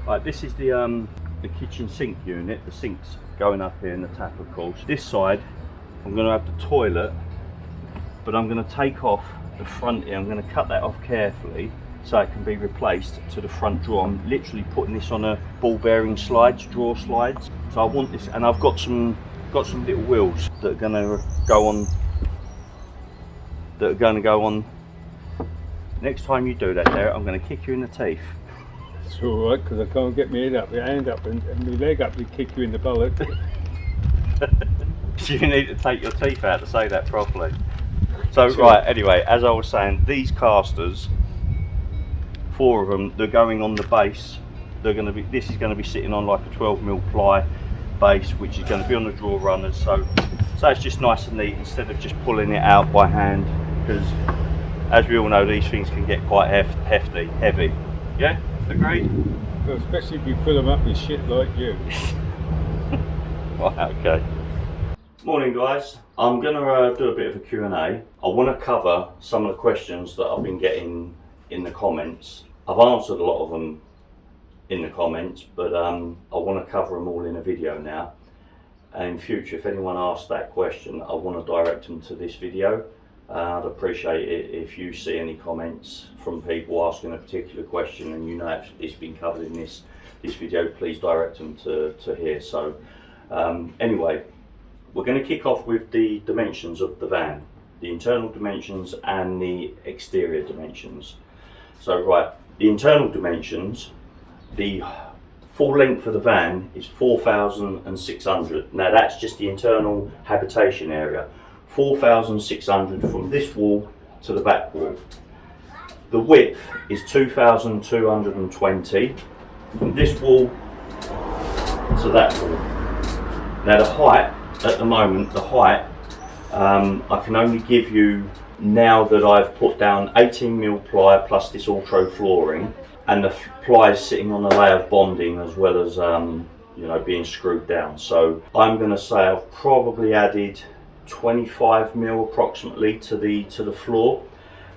Right, this is the kitchen sink unit. The sink's going up here in the tap, of course. This side, I'm going to have the toilet, but I'm going to take off the front here. I'm going to cut that off carefully so it can be replaced to the front drawer. I'm literally putting this on a ball bearing slides, drawer slides. So I want this, and I've got some little wheels that are going to go on. Next time you do that, there, I'm going to kick you in the teeth. It's alright, because I can't get my head up, my hand up and my leg up to kick you in the bullet. You need to take your teeth out to say that properly. So right, anyway, as I was saying, these casters, 4 of them, they're going on the base. This is going to be sitting on like a 12mm ply base, which is going to be on the drawer runners. So it's just nice and neat instead of just pulling it out by hand, because as we all know, these things can get quite heavy. Yeah, agreed? Well, especially if you fill them up with shit like you. Right, okay. Morning guys, I'm going to do a bit of a Q&A. I want to cover some of the questions that I've been getting in the comments. I've answered a lot of them in the comments, but I want to cover them all in a video now. And in future, if anyone asks that question, I want to direct them to this video. I'd appreciate it if you see any comments from people asking a particular question and you know it's been covered in this video, please direct them to here. So anyway, we're going to kick off with the dimensions of the van, the internal dimensions and the exterior dimensions. So right, the internal dimensions, the full length of the van is 4,600. Now that's just the internal habitation area. 4,600 from this wall to the back wall. The width is 2,220 from this wall to that wall. Now the height, at the moment, I can only give you, now that I've put down 18mm ply plus this ultra flooring, and the ply is sitting on a layer of bonding as well as you know, being screwed down. So I'm going to say I've probably added 25mm approximately to the floor,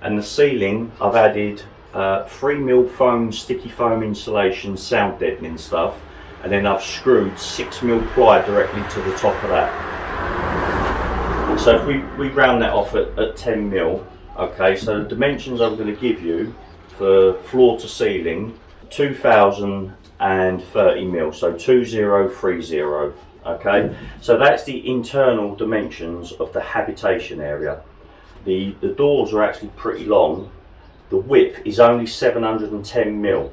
and the ceiling I've added 3mm foam, sticky foam insulation, sound deadening stuff, and then I've screwed 6mm ply directly to the top of that. So if we round that off at 10mm, okay, so the dimensions I'm going to give you for floor to ceiling, 2,030mm, so 2030. Okay, so that's the internal dimensions of the habitation area. The doors are actually pretty long. The width is only 710mm.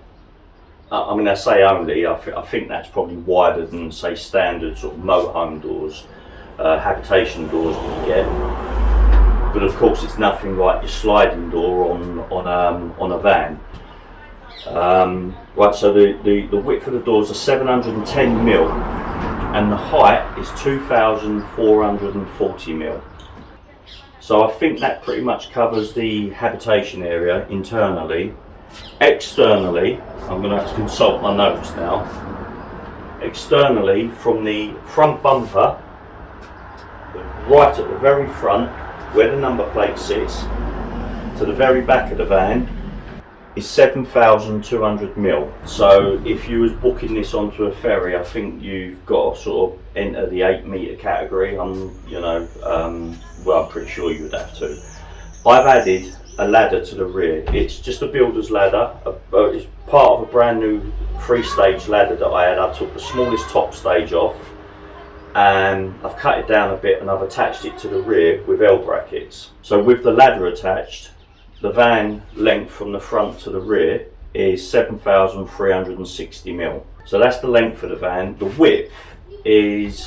I mean, I say only, I think that's probably wider than, say, standard sort of motorhome doors, habitation doors that you get. But of course, it's nothing like your sliding door on a van. Right, so the width of the doors are 710mm. And the height is 2,440mm. So I think that pretty much covers the habitation area internally. Externally, I'm going to have to consult my notes now. Externally, from the front bumper, right at the very front, where the number plate sits, to the very back of the van, is 7,200mm. So if you was booking this onto a ferry, I think you've got to sort of enter the 8-metre category. I'm pretty sure you would have to. I've added a ladder to the rear. It's just a builder's ladder. It's part of a brand new 3-stage ladder that I had. I took the smallest top stage off and I've cut it down a bit and I've attached it to the rear with L brackets. So with the ladder attached, the van length from the front to the rear is 7,360mm. So that's the length of the van. The width is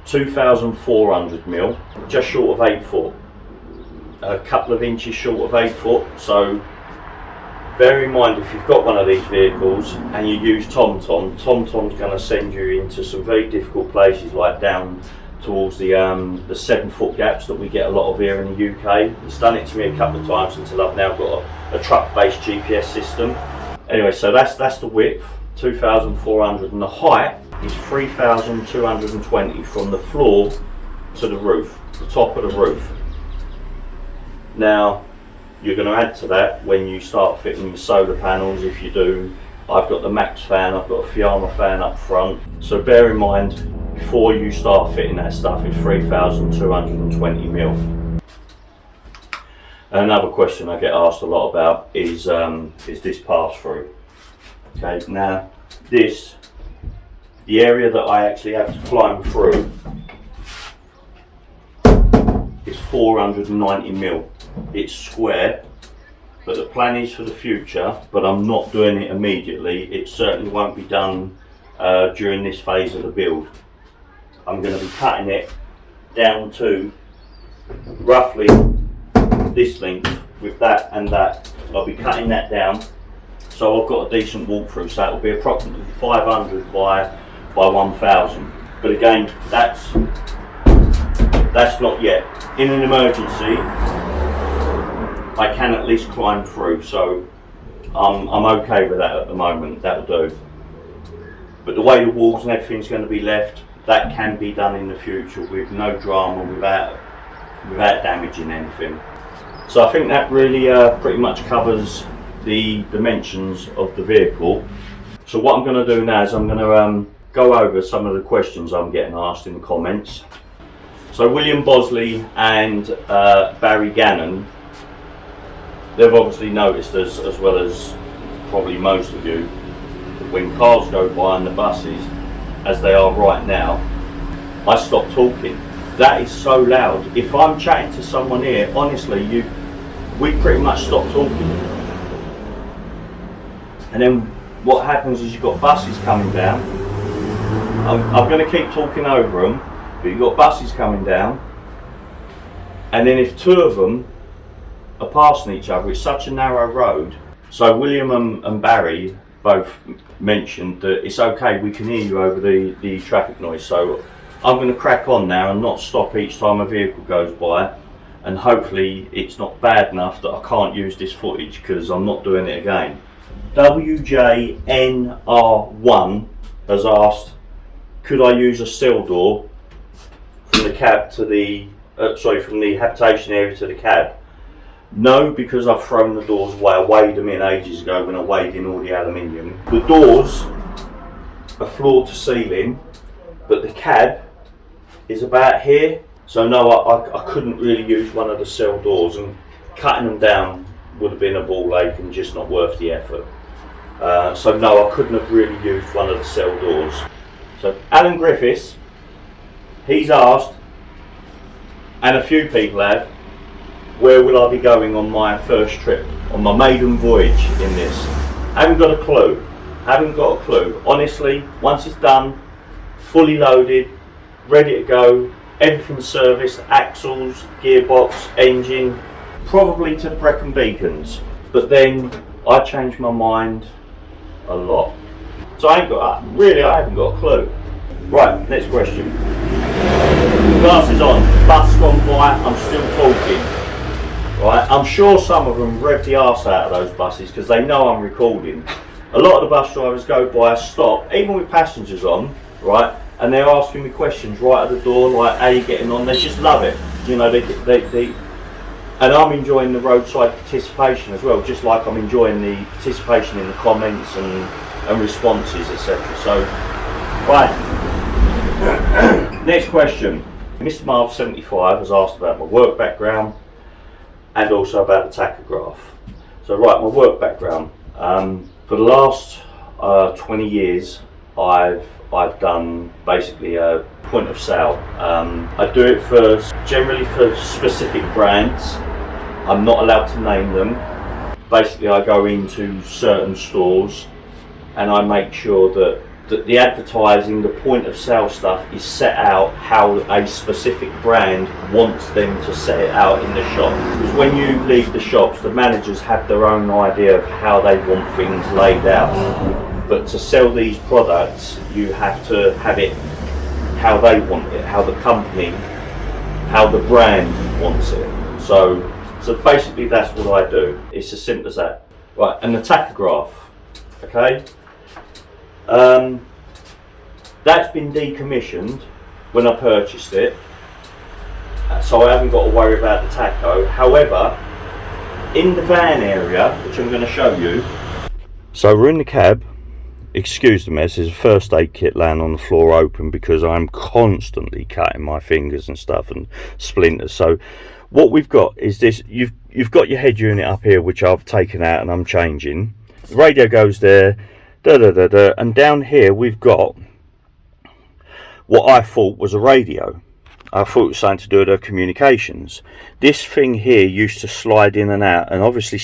2,400mm, just short of 8 foot. A couple of inches short of 8 foot. So bear in mind, if you've got one of these vehicles and you use TomTom's going to send you into some very difficult places, like down towards the 7-foot gaps that we get a lot of here in the UK. It's done it to me a couple of times until I've now got a truck-based GPS system. Anyway, so that's the width, 2,400, and the height is 3,220 from the floor to the roof, the top of the roof. Now, you're going to add to that when you start fitting your solar panels, if you do, I've got the Max fan, I've got a Fiamma fan up front. So bear in mind, before you start fitting that stuff, it's 3,220 mil. Another question I get asked a lot about is this pass-through. Okay, now this, the area that I actually have to climb through is 490 mil. It's square, but the plan is for the future, but I'm not doing it immediately. It certainly won't be done during this phase of the build. I'm going to be cutting it down to roughly this length with that and that. I'll be cutting that down, so I've got a decent walkthrough, so it'll be approximately 500 by 1000. But again, that's not yet. In an emergency, I can at least climb through, so I'm okay with that at the moment. That'll do. But the way the walls and everything's going to be left, that can be done in the future with no drama, without damaging anything. So I think that really pretty much covers the dimensions of the vehicle. So what I'm going to do now is I'm going to go over some of the questions I'm getting asked in the comments. So William Bosley and Barry Gannon, they've obviously noticed, as well as probably most of you, that when cars go by on the buses, as they are right now, I stop talking. That is so loud. If I'm chatting to someone here, honestly, we pretty much stop talking. And then what happens is you've got buses coming down. I'm going to keep talking over them, but you've got buses coming down. And then if two of them are passing each other, it's such a narrow road. So William and Barry both mentioned that it's okay, we can hear you over the traffic noise. So I'm going to crack on now and not stop each time a vehicle goes by, and hopefully it's not bad enough that I can't use this footage, because I'm not doing it again. WJNR1 has asked, could I use a sill door from the cab to the from the habitation area to the cab? No, because I've thrown the doors away. I weighed them in ages ago when I weighed in all the aluminium. The doors are floor to ceiling, but the cab is about here. So no, I couldn't really use one of the cell doors, and cutting them down would have been a ball ache and just not worth the effort. So no, I couldn't have really used one of the cell doors. So Alan Griffiths, he's asked, and a few people have, where will I be going on my first trip, on my maiden voyage in this? Haven't got a clue. Honestly, once it's done, fully loaded, ready to go, everything's serviced, axles, gearbox, engine, probably to the Brecon Beacons. But then I changed my mind a lot. So I haven't got a clue. Right, next question. Glasses on, bus gone by, I'm still talking. Right, I'm sure some of them rev the arse out of those buses because they know I'm recording. A lot of the bus drivers go by, stop, even with passengers on, right, and they're asking me questions right at the door, like, how you getting on? They just love it, you know. They and I'm enjoying the roadside participation as well, just like I'm enjoying the participation in the comments and responses, etc. So, right. Next question. Mr. Marv 75 has asked about my work background and also about the tachograph. So right, my work background. For the last 20 years, I've done basically a point of sale. I do it generally for specific brands. I'm not allowed to name them. Basically, I go into certain stores and I make sure that the advertising, the point of sale stuff is set out how a specific brand wants them to set it out in the shop. Because when you leave the shops, the managers have their own idea of how they want things laid out. But to sell these products, you have to have it how they want it, how the company, how the brand wants it. So basically that's what I do. It's as simple as that. Right, and the tachograph, okay? That's been decommissioned when I purchased it, so I haven't got to worry about the tacho. However, in the van area, which I'm going to show you, so we're in the cab, excuse the mess, there's a first aid kit laying on the floor open because I'm constantly cutting my fingers and stuff and splinters. So what we've got is this, you've got your head unit up here, which I've taken out and I'm changing. The radio goes there, and down here we've got what I thought was a radio. I thought it was something to do with her communications. This thing here used to slide in and out, and obviously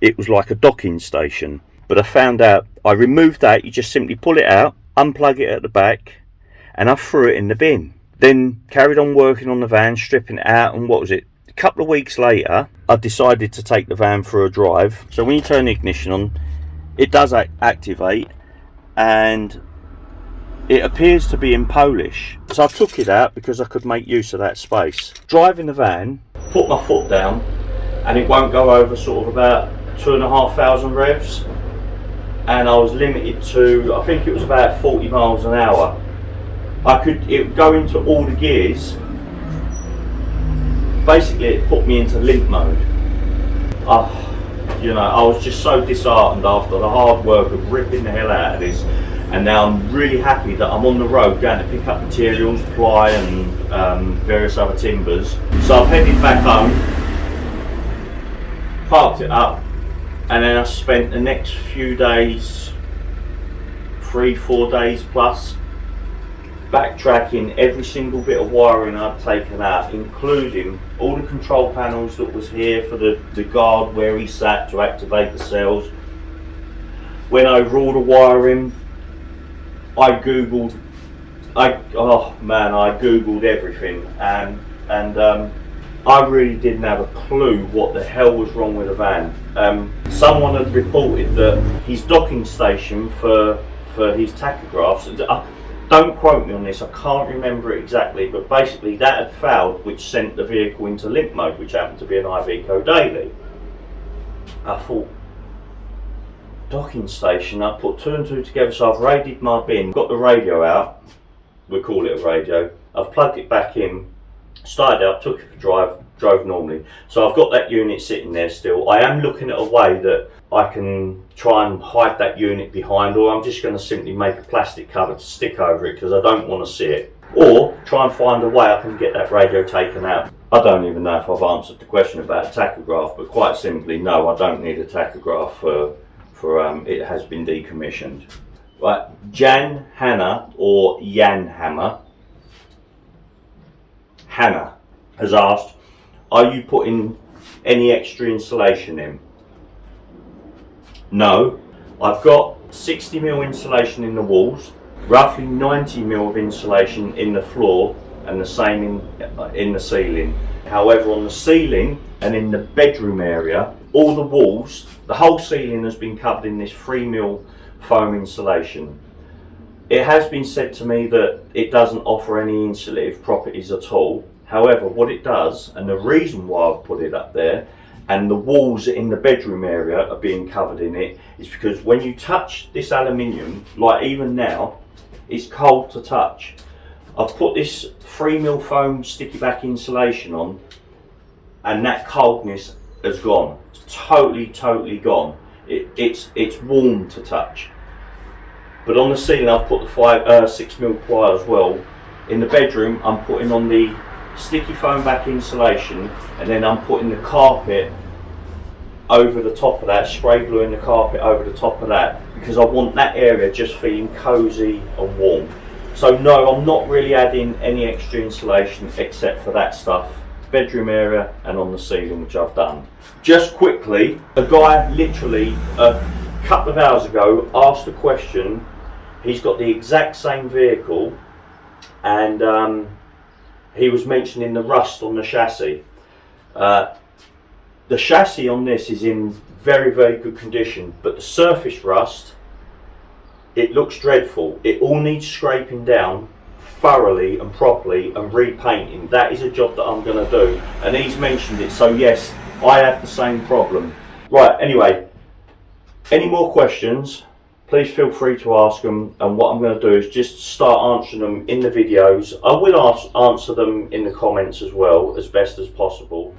it was like a docking station. But I found out, I removed that, you just simply pull it out, unplug it at the back, and I threw it in the bin. Then carried on working on the van, stripping it out, and what was it? A couple of weeks later, I decided to take the van for a drive. So when you turn the ignition on, it does activate, and it appears to be in Polish. So I took it out because I could make use of that space. Driving the van, put my foot down, and it won't go over sort of about 2,500 revs. And I was limited to, I think it was about 40 miles an hour. It would go into all the gears. Basically it put me into limp mode. I was just so disheartened after the hard work of ripping the hell out of this. And now I'm really happy that I'm on the road going to pick up materials, ply and various other timbers. So I've headed back home, parked it up, and then I spent the next few days, 3-4 days plus, backtracking every single bit of wiring I'd taken out, including all the control panels that was here for the guard where he sat to activate the cells. Went over all the wiring. I googled everything, and I really didn't have a clue what the hell was wrong with the van. Someone had reported that his docking station for his tachographs, don't quote me on this, I can't remember it exactly, but basically that had failed, which sent the vehicle into limp mode, which happened to be an Iveco Daily. I thought, docking station, I put 2 and 2 together, so I've raided my bin, got the radio out, we'll call it a radio, I've plugged it back in, started up, took it for a drive, drove normally. So I've got that unit sitting there still. I am looking at a way that I can try and hide that unit behind, or I'm just going to simply make a plastic cover to stick over it because I don't want to see it. Or try and find a way I can get that radio taken out. I don't even know if I've answered the question about a tachograph, but quite simply, no, I don't need a tachograph for it has been decommissioned. Right, Jan Hanna or Jan Hammer, Hannah has asked, are you putting any extra insulation in? No, I've got 60mm insulation in the walls, roughly 90mm of insulation in the floor, and the same in the ceiling. However, on the ceiling and in the bedroom area, all the walls, the whole ceiling has been covered in this 3mm foam insulation. It has been said to me that it doesn't offer any insulative properties at all. However, what it does, and the reason why I've put it up there, and the walls in the bedroom area are being covered in it, is because when you touch this aluminium, like even now, it's cold to touch. I've put this 3mm foam sticky back insulation on, and that coldness has gone. It's totally gone. It's warm to touch. But on the ceiling I've put the 6mm ply as well. In the bedroom I'm putting on the sticky foam back insulation, and then I'm putting the carpet over the top of that, spray gluing the carpet over the top of that, because I want that area just feeling cosy and warm. So no, I'm not really adding any extra insulation except for that stuff, bedroom area and on the ceiling, which I've done. Just quickly, a guy literally a couple of hours ago asked a question. He's got the exact same vehicle, and he was mentioning the rust on the chassis. The chassis on this is in very good condition, but the surface rust, it looks dreadful. It all needs scraping down thoroughly and properly and repainting. That is a job that I'm going to do, and he's mentioned it, so yes, I have the same problem. Right, anyway, any more questions, please feel free to ask them, and what I'm going to do is just start answering them in the videos. I will answer them in the comments as well, as best as possible.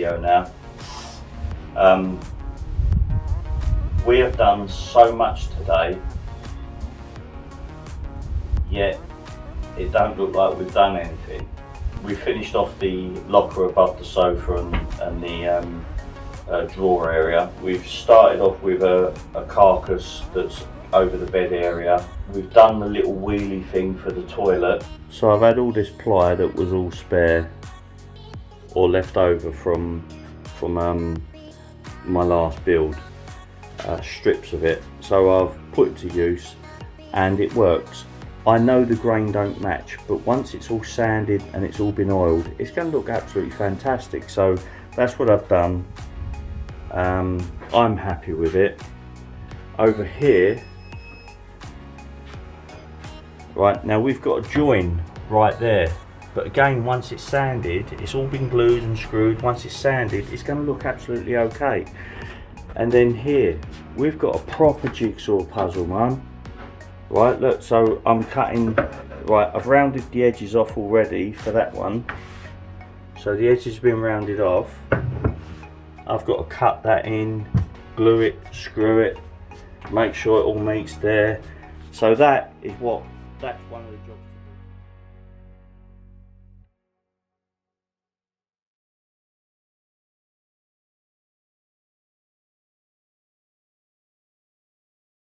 video now. We have done so much today, yet it don't look like we've done anything. We finished off the locker above the sofa and the drawer area. We've started off with a carcass that's over the bed area. We've done the little wheelie thing for the toilet. So I've had all this ply that was all spare or left over from my last build, strips of it. So I've put it to use and it works. I know the grain don't match, but once it's all sanded and it's all been oiled, it's going to look absolutely fantastic. So that's what I've done. I'm happy with it. Over here, right now we've got a join right there, but again, once it's sanded, it's all been glued and screwed. Once it's sanded, it's going to look absolutely okay. And then here we've got a proper jigsaw puzzle, man. Right, look, so I'm cutting, right, I've rounded the edges off already for that one. So the edges have been rounded off. I've got to cut that in, glue it, screw it, make sure it all meets there. So that's one of the jobs.